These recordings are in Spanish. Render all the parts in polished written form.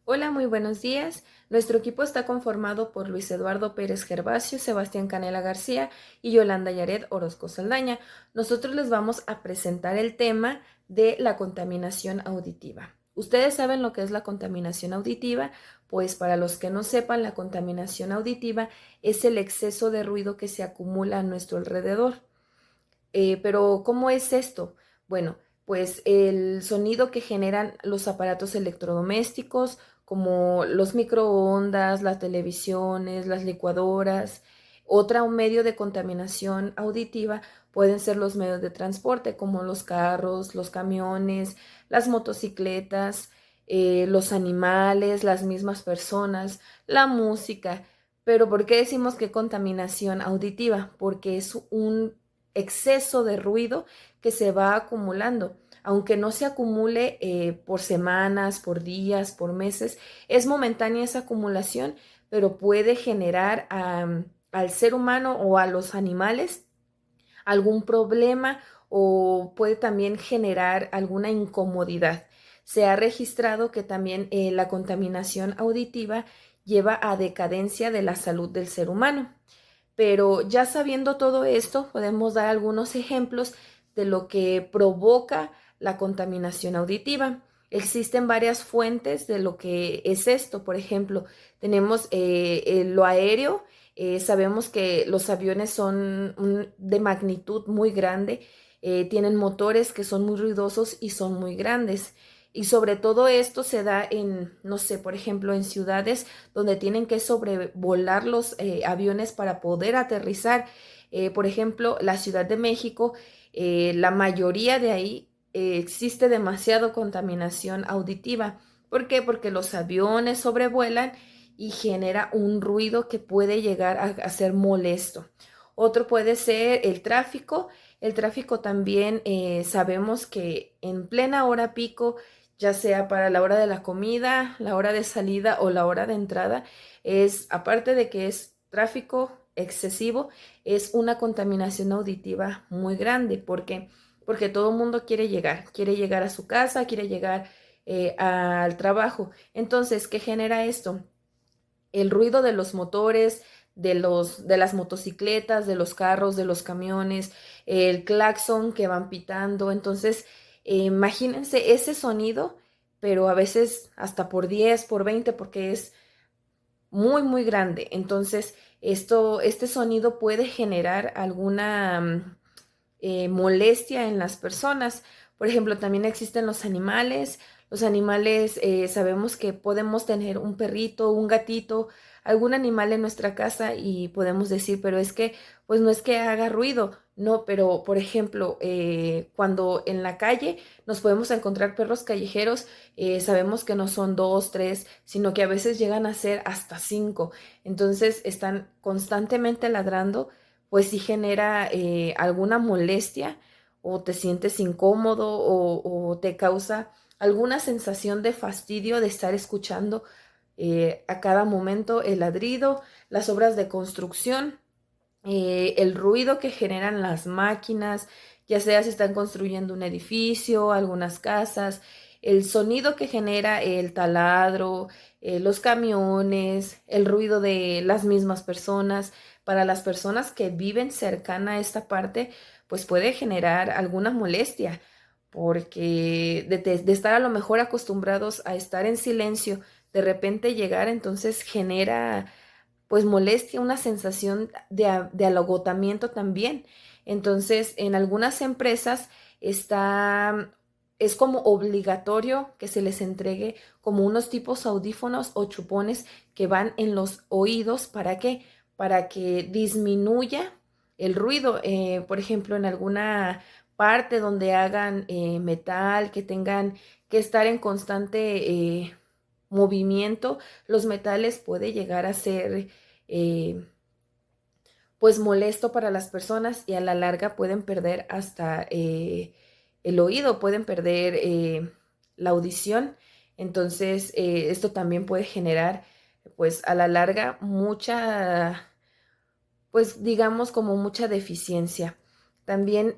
Hola, muy buenos días. Nuestro equipo está conformado por Luis Eduardo Pérez Gervasio, Sebastián Canela García y Yolanda Yaret Orozco Saldaña. Nosotros les vamos a presentar el tema de la contaminación auditiva. ¿Ustedes saben lo que es la contaminación auditiva? Pues para los que no sepan, la contaminación auditiva es el exceso de ruido que se acumula a nuestro alrededor. Pero ¿cómo es esto? Bueno, pues el sonido que generan los aparatos electrodomésticos, como los microondas, las televisiones, las licuadoras. Un medio de contaminación auditiva pueden ser los medios de transporte, como los carros, los camiones, las motocicletas, los animales, las mismas personas, la música. Pero ¿por qué decimos que contaminación auditiva? Porque es un exceso de ruido que se va acumulando. Aunque no se acumule por semanas, por días, por meses, es momentánea esa acumulación, pero puede generar al ser humano o a los animales algún problema o puede también generar alguna incomodidad. Se ha registrado que también la contaminación auditiva lleva a decadencia de la salud del ser humano. Pero ya sabiendo todo esto, podemos dar algunos ejemplos de lo que provoca la contaminación auditiva. Existen varias fuentes de lo que es esto. Por ejemplo, tenemos lo aéreo. Sabemos que los aviones son de magnitud muy grande, tienen motores que son muy ruidosos y son muy grandes. Y sobre todo esto se da en, no sé, por ejemplo, en ciudades donde tienen que sobrevolar los aviones para poder aterrizar. Por ejemplo, la Ciudad de México, la mayoría de ahí existe demasiado contaminación auditiva. ¿Por qué? Porque los aviones sobrevuelan y genera un ruido que puede llegar a ser molesto. Otro puede ser el tráfico. El tráfico también sabemos que en plena hora pico, ya sea para la hora de la comida, la hora de salida o la hora de entrada, es, aparte de que es tráfico excesivo, es una contaminación auditiva muy grande. ¿Por qué? Porque todo el mundo quiere llegar a su casa, quiere llegar al trabajo. Entonces, ¿qué genera esto? El ruido de los motores, de las motocicletas, de los carros, de los camiones, el claxon que van pitando. Entonces, imagínense ese sonido, pero a veces hasta por 10 por 20 porque es muy, muy grande. Entonces, este sonido puede generar alguna molestia en las personas. Por ejemplo, también existen los animales. Los animales, sabemos que podemos tener un perrito, un gatito, algún animal en nuestra casa y podemos decir, pero es que, pues no es que haga ruido, no, pero por ejemplo, cuando en la calle nos podemos encontrar perros callejeros, sabemos que no son dos, tres, sino que a veces llegan a ser hasta cinco. Entonces están constantemente ladrando, pues sí genera alguna molestia o te sientes incómodo o te causa alguna sensación de fastidio de estar escuchando a cada momento el ladrido, las obras de construcción, el ruido que generan las máquinas, ya sea si están construyendo un edificio, algunas casas, el sonido que genera el taladro, los camiones, el ruido de las mismas personas. Para las personas que viven cercana a esta parte, pues puede generar alguna molestia, porque de estar a lo mejor acostumbrados a estar en silencio, de repente llegar, entonces genera pues molestia, una sensación de agotamiento también. Entonces, en algunas empresas está, es como obligatorio que se les entregue como unos tipos audífonos o chupones que van en los oídos. ¿Para qué? Para que disminuya el ruido. Por ejemplo, en alguna parte donde hagan metal, que tengan que estar en constante movimiento, los metales puede llegar a ser eh, pues molesto para las personas y a la larga pueden perder hasta el oído, pueden perder la audición. Entonces, esto también puede generar pues a la larga mucha, pues digamos como mucha deficiencia. También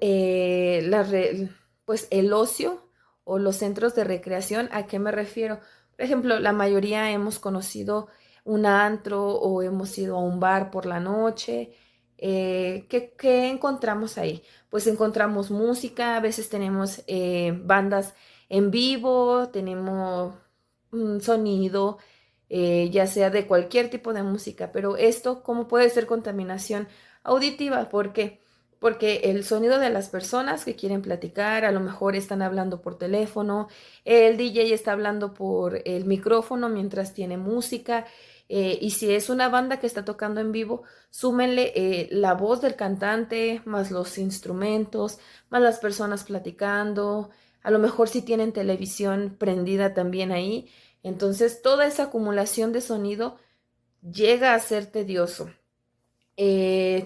pues el ocio o los centros de recreación, ¿a qué me refiero? Por ejemplo, la mayoría hemos conocido un antro o hemos ido a un bar por la noche. ¿Qué encontramos ahí? Pues encontramos música, a veces tenemos bandas en vivo, tenemos un sonido, ya sea de cualquier tipo de música, pero esto, ¿cómo puede ser contaminación auditiva? ¿Por qué? Porque el sonido de las personas que quieren platicar, a lo mejor están hablando por teléfono, el DJ está hablando por el micrófono mientras tiene música, y si es una banda que está tocando en vivo, súmenle la voz del cantante, más los instrumentos, más las personas platicando, a lo mejor si tienen televisión prendida también ahí. Entonces, toda esa acumulación de sonido llega a ser tedioso.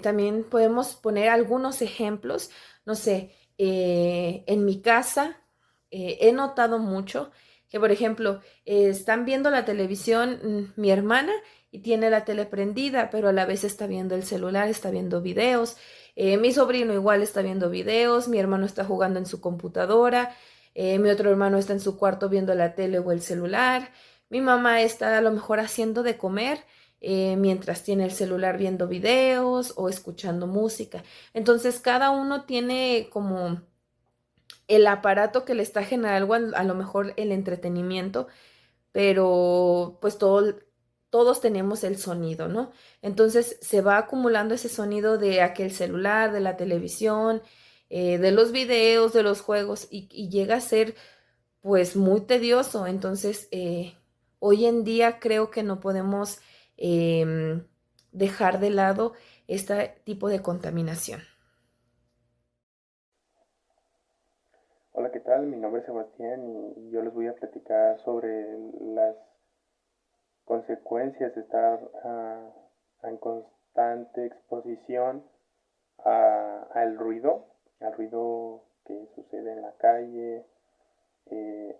También podemos poner algunos ejemplos, no sé, en mi casa he notado mucho que, por ejemplo, están viendo la televisión mi hermana y tiene la tele prendida, pero a la vez está viendo el celular, está viendo videos. Mi sobrino igual está viendo videos, mi hermano está jugando en su computadora, mi otro hermano está en su cuarto viendo la tele o el celular, mi mamá está a lo mejor haciendo de comer mientras tiene el celular viendo videos o escuchando música. Entonces, cada uno tiene como el aparato que le está generando a lo mejor el entretenimiento, pero pues todos tenemos el sonido, ¿no? Entonces se va acumulando ese sonido de aquel celular, de la televisión, de los videos, de los juegos, y llega a ser pues muy tedioso. Entonces, hoy en día creo que no podemos dejar de lado este tipo de contaminación. Hola, ¿qué tal? Mi nombre es Sebastián y yo les voy a platicar sobre las consecuencias de estar en constante exposición al ruido que sucede en la calle, eh,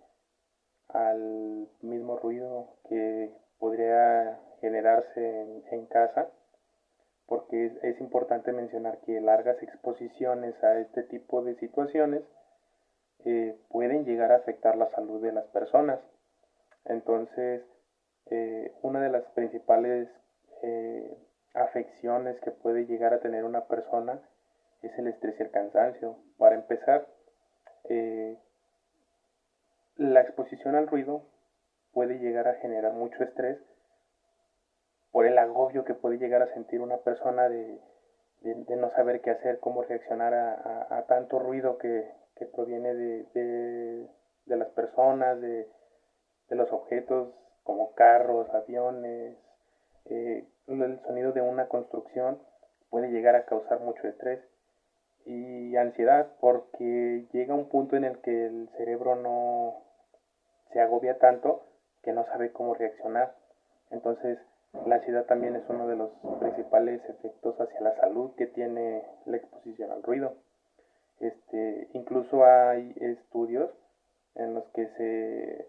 al mismo ruido que podría generarse en casa, porque es importante mencionar que largas exposiciones a este tipo de situaciones pueden llegar a afectar la salud de las personas. Entonces, una de las principales afecciones que puede llegar a tener una persona es el estrés y el cansancio. Para empezar, eh, la exposición al ruido puede llegar a generar mucho estrés por el agobio que puede llegar a sentir una persona de no saber qué hacer, cómo reaccionar a tanto ruido que proviene de las personas, de los objetos como carros, aviones, el sonido de una construcción puede llegar a causar mucho estrés y ansiedad porque llega un punto en el que el cerebro no se agobia tanto que no sabe cómo reaccionar. Entonces, la ansiedad también es uno de los principales efectos hacia la salud que tiene la exposición al ruido. Incluso hay estudios en los que se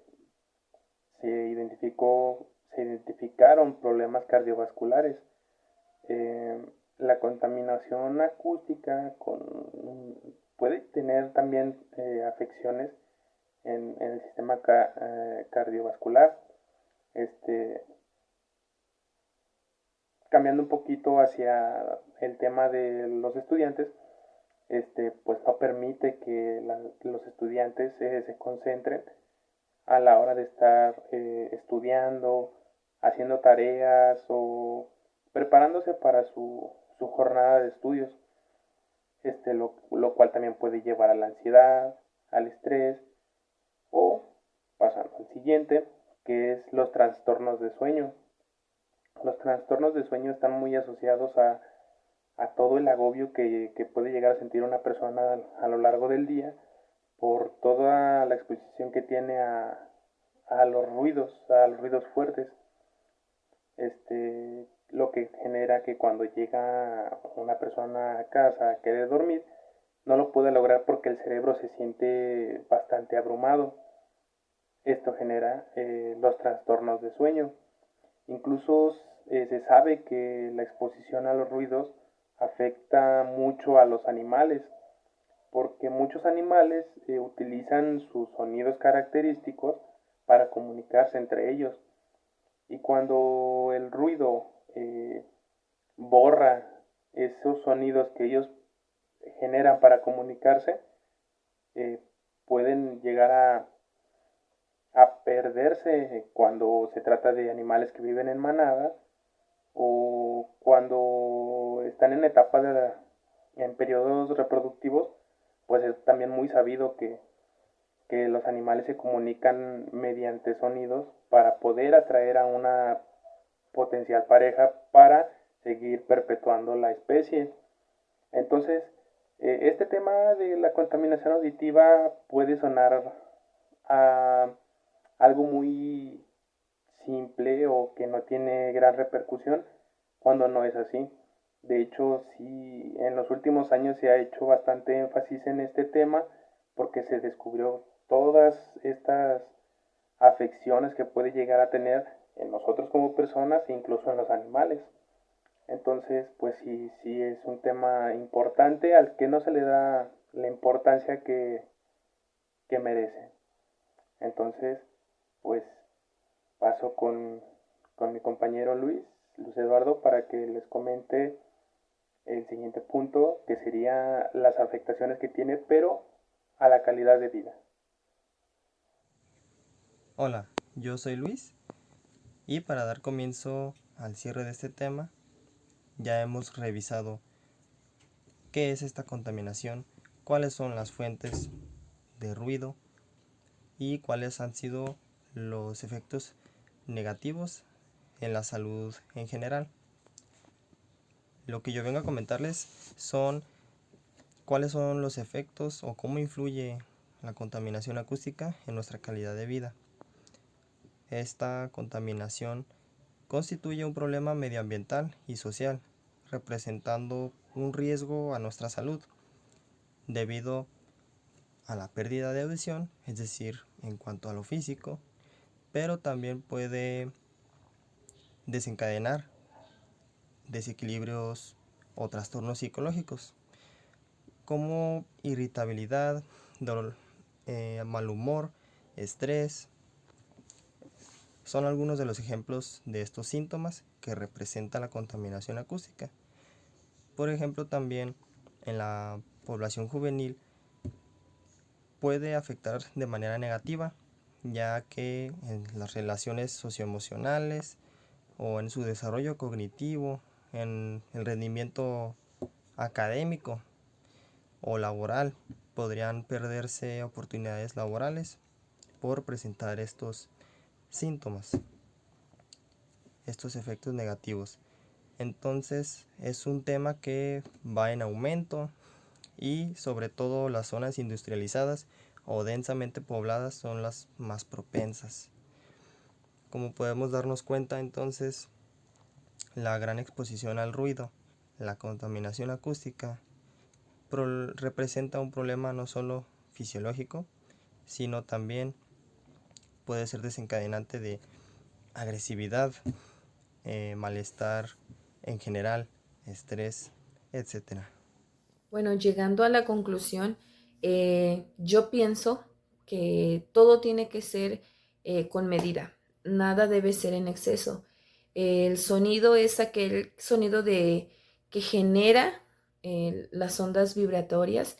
identificaron problemas cardiovasculares. La contaminación acústica puede tener también afecciones en el sistema cardiovascular. Este, Cambiando un poquito hacia el tema de los estudiantes, pues no permite que los estudiantes se concentren a la hora de estar estudiando, haciendo tareas o preparándose para su jornada de estudios, lo cual también puede llevar a la ansiedad, al estrés o pasando al siguiente, que es los trastornos de sueño. Los trastornos de sueño están muy asociados a todo el agobio que puede llegar a sentir una persona a lo largo del día por toda la exposición que tiene a los ruidos fuertes. Lo que genera que cuando llega una persona a casa a querer dormir, no lo puede lograr porque el cerebro se siente bastante abrumado. Esto genera los trastornos de sueño. Incluso se sabe que la exposición a los ruidos afecta mucho a los animales, porque muchos animales utilizan sus sonidos característicos para comunicarse entre ellos. Y cuando el ruido borra esos sonidos que ellos generan para comunicarse, eh, pueden llegar a perderse cuando se trata de animales que viven en manada o cuando están en etapa en periodos reproductivos, pues es también muy sabido que los animales se comunican mediante sonidos para poder atraer a una potencial pareja para seguir perpetuando la especie. Entonces, este tema de la contaminación auditiva puede sonar a algo muy simple o que no tiene gran repercusión cuando no es así. De hecho, sí, en los últimos años se ha hecho bastante énfasis en este tema porque se descubrió todas estas afecciones que puede llegar a tener en nosotros como personas e incluso en los animales. Entonces, pues sí, sí es un tema importante al que no se le da la importancia que merece. Entonces, pues paso con mi compañero Luis Eduardo, para que les comente el siguiente punto, que sería las afectaciones que tiene, pero a la calidad de vida. Hola, yo soy Luis y para dar comienzo al cierre de este tema, ya hemos revisado qué es esta contaminación, cuáles son las fuentes de ruido y cuáles han sido los efectos negativos en la salud en general. Lo que yo vengo a comentarles son cuáles son los efectos o cómo influye la contaminación acústica en nuestra calidad de vida. Esta contaminación constituye un problema medioambiental y social, representando un riesgo a nuestra salud debido a la pérdida de audición, es decir, en cuanto a lo físico, pero también puede desencadenar desequilibrios o trastornos psicológicos como irritabilidad, mal humor, estrés. Son algunos de los ejemplos de estos síntomas que representa la contaminación acústica. Por ejemplo, también en la población juvenil puede afectar de manera negativa, ya que en las relaciones socioemocionales o en su desarrollo cognitivo, en el rendimiento académico o laboral, podrían perderse oportunidades laborales por presentar estos síntomas, estos efectos negativos. Entonces es un tema que va en aumento y sobre todo las zonas industrializadas o densamente pobladas son las más propensas. Como podemos darnos cuenta, entonces, la gran exposición al ruido, la contaminación acústica, representa un problema no solo fisiológico, sino también puede ser desencadenante de agresividad, malestar en general, estrés, etcétera. Bueno, llegando a la conclusión, yo pienso que todo tiene que ser con medida, nada debe ser en exceso. El sonido es aquel sonido que genera las ondas vibratorias,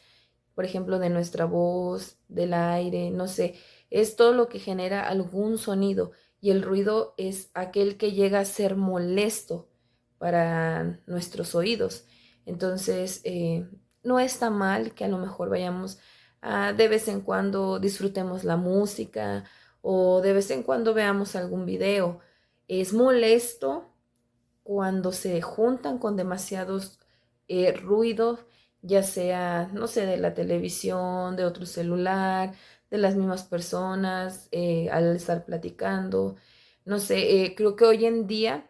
por ejemplo, de nuestra voz, del aire, no sé, es todo lo que genera algún sonido y el ruido es aquel que llega a ser molesto para nuestros oídos. Entonces, no está mal que a lo mejor vayamos de vez en cuando disfrutemos la música o de vez en cuando veamos algún video. Es molesto cuando se juntan con demasiados ruidos, ya sea, no sé, de la televisión, de otro celular, de las mismas personas, al estar platicando. No sé, creo que hoy en día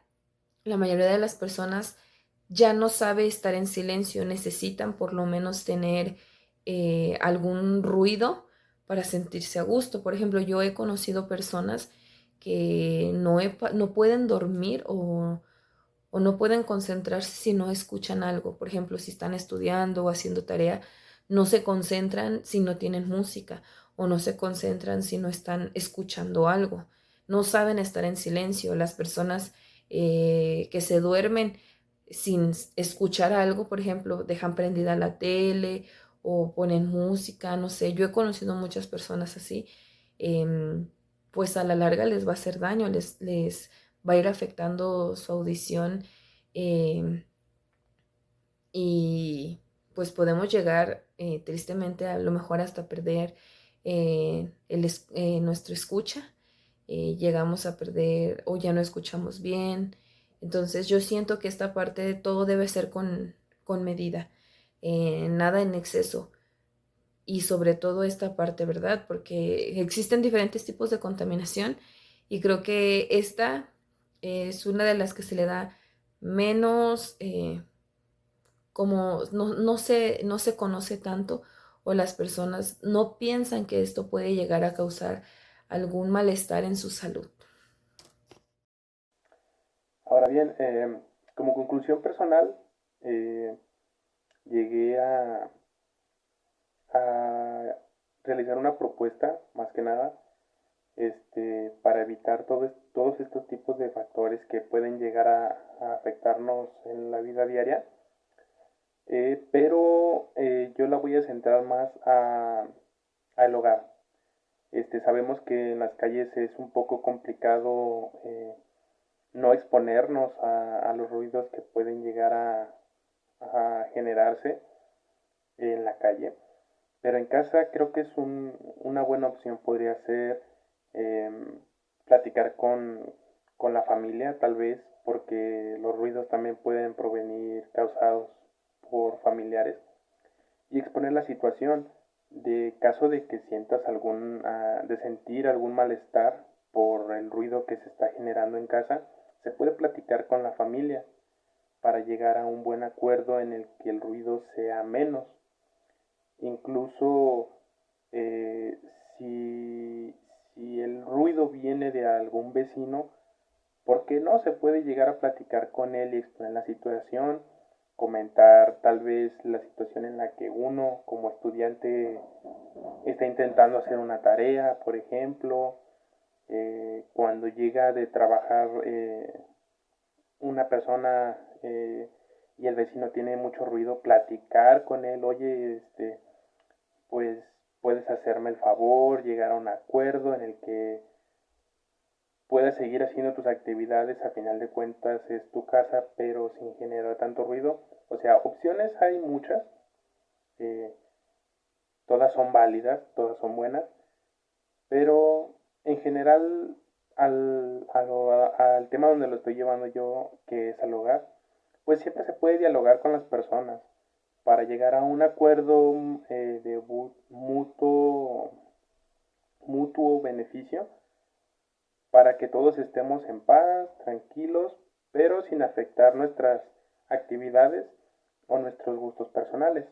la mayoría de las personas ya no sabe estar en silencio, necesitan por lo menos tener algún ruido para sentirse a gusto. Por ejemplo, yo he conocido personas que no pueden dormir o no pueden concentrarse si no escuchan algo. Por ejemplo, si están estudiando o haciendo tarea, no se concentran si no tienen música. o no se concentran si no están escuchando algo. No saben estar en silencio. Las personas que se duermen sin escuchar algo, por ejemplo, dejan prendida la tele o ponen música, no sé. Yo he conocido muchas personas así, em, pues a la larga les va a hacer daño, les va a ir afectando su audición, em, y pues podemos llegar tristemente a lo mejor hasta perder nuestro escucha. Llegamos a perder o ya no escuchamos bien. Entonces yo siento que esta parte de todo debe ser con medida, nada en exceso. Y sobre todo esta parte, ¿verdad? Porque existen diferentes tipos de contaminación y creo que esta es una de las que se le da menos, como no se conoce tanto, o las personas no piensan que esto puede llegar a causar algún malestar en su salud. Ahora bien, como conclusión personal, eh, llegué a realizar una propuesta, más que nada, para evitar todos estos tipos de factores que pueden llegar a afectarnos en la vida diaria. Pero yo la voy a centrar más al hogar. Sabemos que en las calles es un poco complicado no exponernos a los ruidos que pueden llegar a generarse en la calle. Pero en casa creo que es una buena opción, podría ser eh, platicar con la familia, tal vez, porque los ruidos también pueden provenir causados por familiares, y exponer la situación de caso de que sientas de sentir algún malestar por el ruido que se está generando en casa. Se puede platicar con la familia para llegar a un buen acuerdo en el que el ruido sea menos. Incluso eh, si, si el ruido viene de algún vecino, ¿por qué no se puede llegar a platicar con él y exponer la situación? Comentar tal vez la situación en la que uno como estudiante está intentando hacer una tarea, por ejemplo, cuando llega de trabajar una persona y el vecino tiene mucho ruido, platicar con él, oye, pues puedes hacerme el favor, llegar a un acuerdo en el que puedas seguir haciendo tus actividades, a final de cuentas es tu casa, pero sin generar tanto ruido. O sea, opciones hay muchas, eh, todas son válidas, todas son buenas, pero en general al tema donde lo estoy llevando yo, que es al hogar, pues siempre se puede dialogar con las personas para llegar a un acuerdo de mutuo beneficio, para que todos estemos en paz, tranquilos, pero sin afectar nuestras actividades o nuestros gustos personales.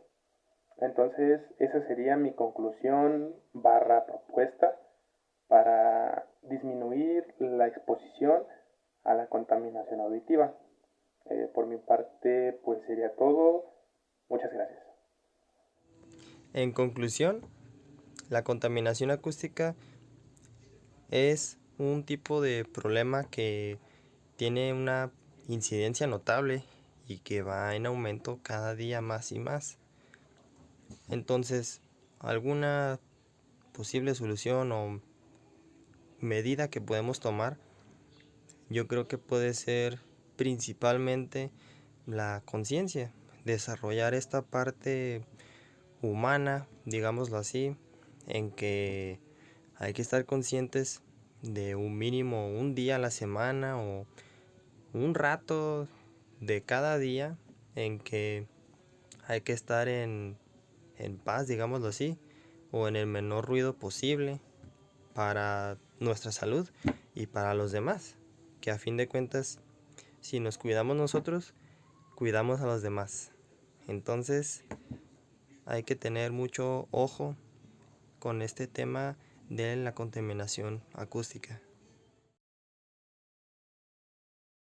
Entonces, esa sería mi conclusión barra propuesta para disminuir la exposición a la contaminación auditiva. Por mi parte, pues sería todo. Muchas gracias. En conclusión, la contaminación acústica es un tipo de problema que tiene una incidencia notable y que va en aumento cada día más y más. Entonces, alguna posible solución o medida que podemos tomar, yo creo que puede ser principalmente la conciencia, desarrollar esta parte humana, digámoslo así, en que hay que estar conscientes de un mínimo un día a la semana o un rato de cada día en que hay que estar en paz, digámoslo así, o en el menor ruido posible para nuestra salud y para los demás, que a fin de cuentas, si nos cuidamos nosotros, cuidamos a los demás. Entonces, hay que tener mucho ojo con este tema de la contaminación acústica.